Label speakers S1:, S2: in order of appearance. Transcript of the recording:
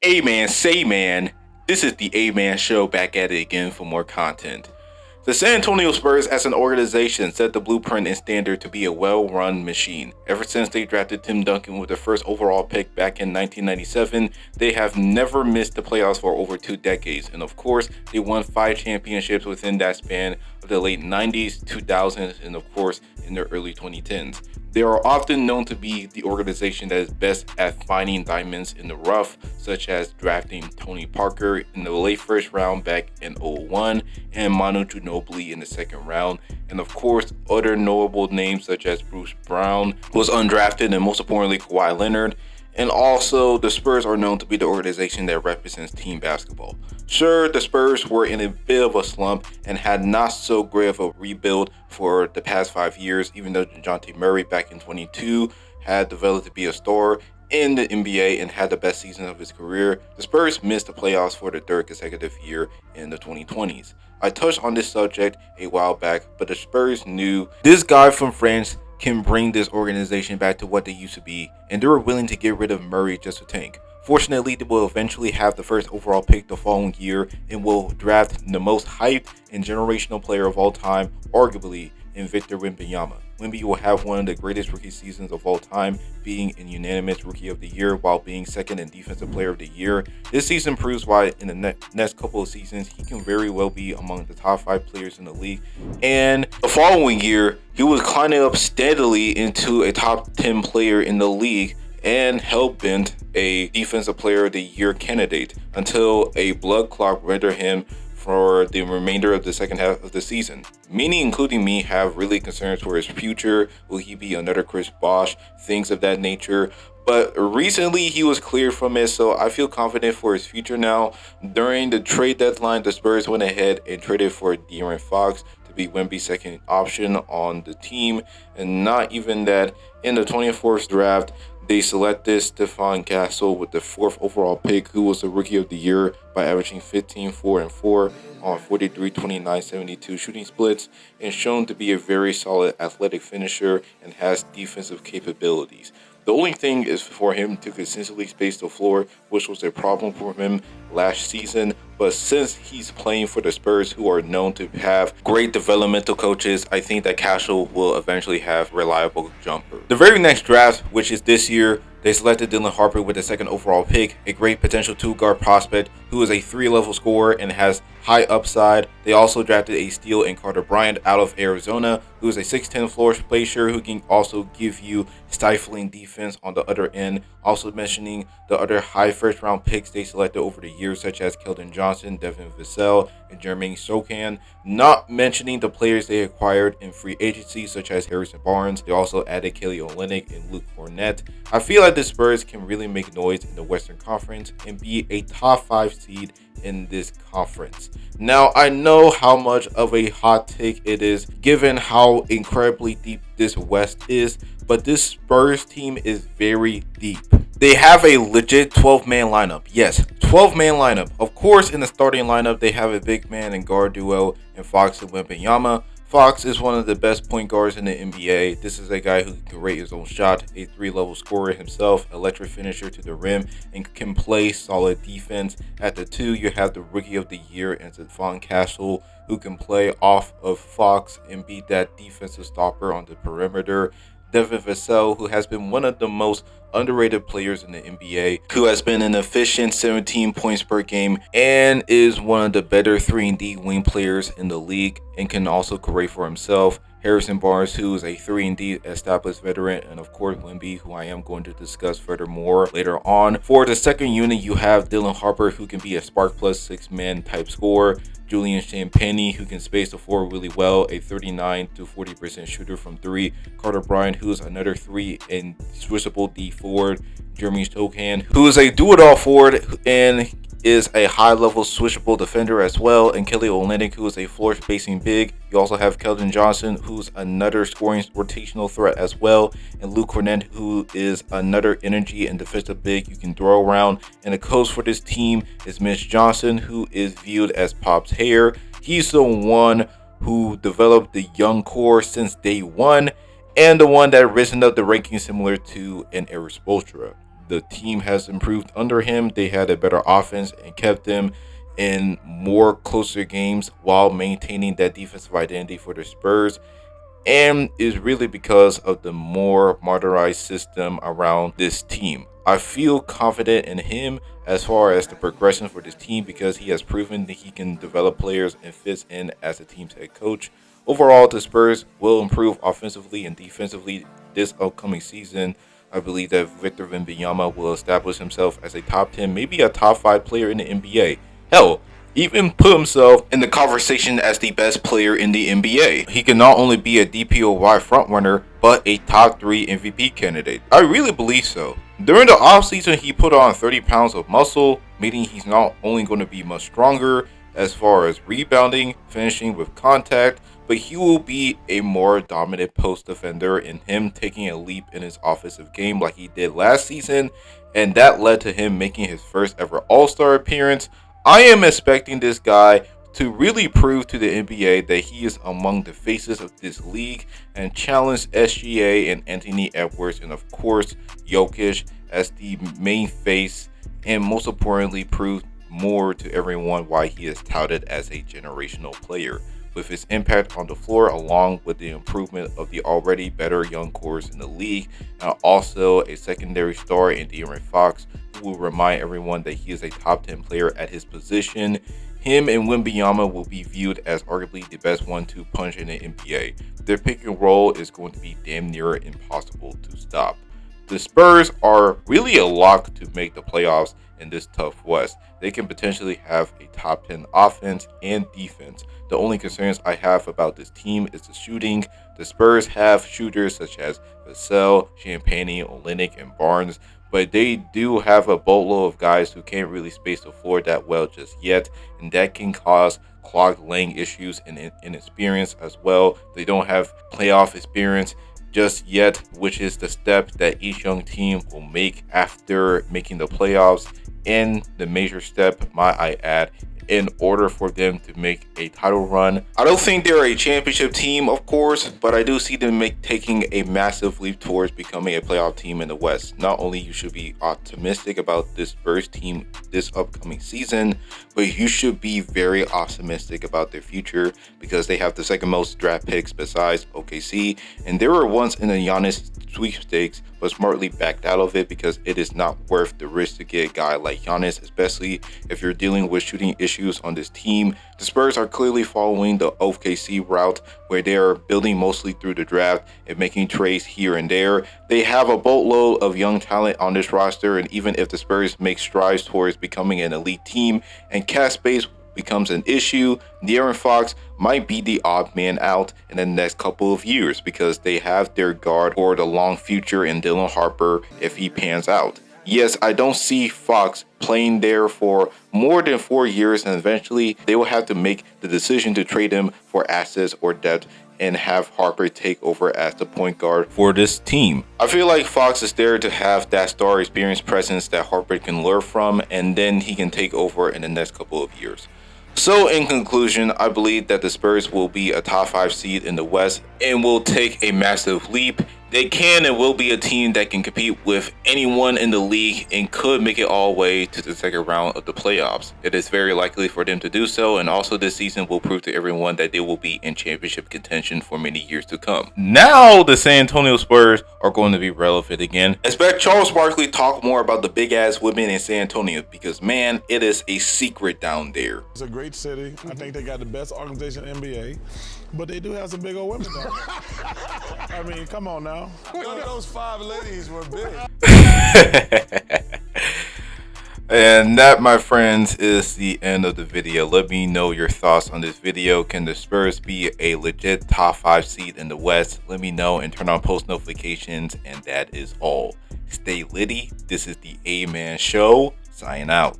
S1: A-Man, say man, this is the A-Man Show back at it again for more content. The San Antonio Spurs as an organization set the blueprint and standard to be a well-run machine. Ever since they drafted Tim Duncan with the first overall pick back in 1997, they have never missed the playoffs for over 2 decades. And of course, they won 5 championships within that span of the late 90s, 2000s, and of course, in the early 2010s. They are often known to be the organization that is best at finding diamonds in the rough, such as drafting Tony Parker in the late first round back in 2001 and Manu Ginobili in the second round. And of course, other notable names such as Bruce Brown was undrafted, and most importantly, Kawhi Leonard. And also, the Spurs are known to be the organization that represents team basketball. Sure, the Spurs were in a bit of a slump and had not so great of a rebuild for the past 5 years, even though DeJounte Murray back in 22 had developed to be a star in the NBA and had the best season of his career. The Spurs missed the playoffs for the third consecutive year in the 2020s. I touched on this subject a while back, but the Spurs knew this guy from France can bring this organization back to what they used to be, and they were willing to get rid of Murray just to tank. Fortunately, they will eventually have the first overall pick the following year and will draft the most hyped and generational player of all time, arguably, in Victor Wembanyama. Wemby will have one of the greatest rookie seasons of all time, being an unanimous Rookie of the Year while being second in Defensive Player of the Year. This season proves why in the next couple of seasons he can very well be among the top 5 players in the league. And the following year, he was climbing up steadily into a top 10 player in the league and hell-bent a Defensive Player of the Year candidate until a blood clot rendered him for the remainder of the second half of the season. Many, including me, have really concerns for his future. Will he be another Chris Bosh? Things of that nature. But recently he was cleared from it, so I feel confident for his future now. During the trade deadline, the Spurs went ahead and traded for De'Aaron Fox to be Wemby's second option on the team. And not even that, in the 24th draft, they selected Stephon Castle with the 4th overall pick, who was the Rookie of the Year by averaging 15, 4, and 4 on 43, 29, 72 shooting splits, and shown to be a very solid athletic finisher and has defensive capabilities. The only thing is for him to consistently space the floor, which was a problem for him last season. But since he's playing for the Spurs, who are known to have great developmental coaches, I think that Castle will eventually have reliable jumper. The very next draft, which is this year, they selected Dylan Harper with the 2nd overall pick, a great potential 2-guard prospect who is a 3-level scorer and has high upside. They also drafted a steal in Carter Bryant out of Arizona, who is a 6'10 floor spacer who can also give you stifling defense on the other end. Also mentioning the other high first-round picks they selected over the years, such as Keldon Johnson, Devin Vassell, and Jermaine Sochan. Not mentioning the players they acquired in free agency, such as Harrison Barnes. They also added Kelly Olynyk and Luke Kornet. I feel like the Spurs can really make noise in the Western Conference and be a top 5 seed in this conference. Now, I know how much of a hot take it is given how incredibly deep this West is, but this Spurs team is very deep. They have a legit 12-man lineup. Yes, 12-man lineup. Of course, in the starting lineup, they have a big man and guard duo in Fox and Wembanyama. Fox is one of the best point guards in the NBA. This is a guy who can create his own shot, a 3-level scorer himself, electric finisher to the rim, and can play solid defense. At the 2, you have the Rookie of the Year and Stephon Castle, who can play off of Fox and be that defensive stopper on the perimeter. Devin Vassell, who has been one of the most underrated players in the NBA, who has been an efficient 17 points per game and is one of the better 3-and-D wing players in the league and can also create for himself. Harrison Barnes, who is a 3-and-D established veteran, and of course Wemby, who I am going to discuss furthermore later on. For the second unit, you have Dylan Harper, who can be a spark plus 6-man type scorer. Julian Champagnie, who can space the floor really well, a 39 to 40% shooter from 3. Carter Bryant, who is another 3 and switchable D forward. Jermaine Sochan, who is a do-it-all forward and is a high-level switchable defender as well, and Kelly Olynyk, who is a floor-spacing big. You also have Keldon Johnson, who's another scoring rotational threat as well, and Luke Kornet, who is another energy and defensive big you can throw around. And the coach for this team is Mitch Johnson, who is viewed as Pop's hair. He's the one who developed the young core since day one, and the one that risen up the rankings similar to an Erik Spoelstra. the team has improved under him. They had a better offense and kept them in more closer games while maintaining that defensive identity for the Spurs, and is really because of the more modernized system around this team. I feel confident in him as far as the progression for this team because he has proven that he can develop players and fits in as a team's head coach. Overall, the Spurs will improve offensively and defensively this upcoming season. I believe that Victor Wembanyama will establish himself as a top 10, maybe a top 5 player in the NBA. Hell, even put himself in the conversation as the best player in the NBA. He can not only be a DPOY frontrunner, but a top 3 MVP candidate. I really believe so. During the offseason, he put on 30 pounds of muscle, meaning he's not only going to be much stronger as far as rebounding, finishing with contact, but he will be a more dominant post defender, in him taking a leap in his offensive game like he did last season, and that led to him making his first ever All-Star appearance. I am expecting this guy to really prove to the NBA that he is among the faces of this league and challenge SGA and Anthony Edwards, and of course Jokic as the main face, and most importantly prove more to everyone why he is touted as a generational player. With his impact on the floor, along with the improvement of the already better young cores in the league, and also a secondary star in De'Aaron Fox, who will remind everyone that he is a top 10 player at his position, him and Wembanyama will be viewed as arguably the best 1-2 punch in the NBA. Their pick and roll is going to be damn near impossible to stop. The Spurs are really a lock to make the playoffs in this tough West. They can potentially have a top 10 offense and defense. The only concerns I have about this team is the shooting. The Spurs have shooters such as Vassell, Champagnie, Olynyk, and Barnes, but they do have a boatload of guys who can't really space the floor that well just yet, and that can cause clogged lane issues and inexperience as well. They don't have playoff experience just yet, which is the step that each young team will make after making the playoffs, and the major step, might I add, in order for them to make a title run. I don't think they're a championship team, of course, but I do see them taking a massive leap towards becoming a playoff team in the West. Not only you should be optimistic about this Spurs team this upcoming season, but you should be very optimistic about their future because they have the second most draft picks besides OKC, and they were once in a Giannis sweepstakes, but smartly backed out of it because it is not worth the risk to get a guy like Giannis, especially if you're dealing with shooting issues on this team. The Spurs are clearly following the OKC route where they are building mostly through the draft and making trades here and there. They have a boatload of young talent on this roster, and even if the Spurs make strides towards becoming an elite team and cap space becomes an issue, De'Aaron Fox might be the odd man out in the next couple of years because they have their guard for the long future in Dylan Harper if he pans out. Yes, I don't see Fox playing there for more than 4 years, and eventually they will have to make the decision to trade him for assets or depth and have Harper take over as the point guard for this team. I feel like Fox is there to have that star experience presence that Harper can learn from, and then he can take over in the next couple of years. So in conclusion, I believe that the Spurs will be a top 5 seed in the West and will take a massive leap. They can and will be a team that can compete with anyone in the league and could make it all the way to the second round of the playoffs. It is very likely for them to do so, and also this season will prove to everyone that they will be in championship contention for many years to come. Now the San Antonio Spurs are going to be relevant again. Expect Charles Barkley talk more about the big ass women in San Antonio because man, it is a secret down there.
S2: It's a great city. I think they got the best organization in the NBA, but they do have some big old women down there. I mean, come on now. Those 5 ladies were big.
S1: And that, my friends, is the end of the video. Let me know your thoughts on this video. Can the Spurs be a legit top 5 seed in the West? Let me know and turn on post notifications. And that is all. Stay litty. This is the A-Man Show. Sign out.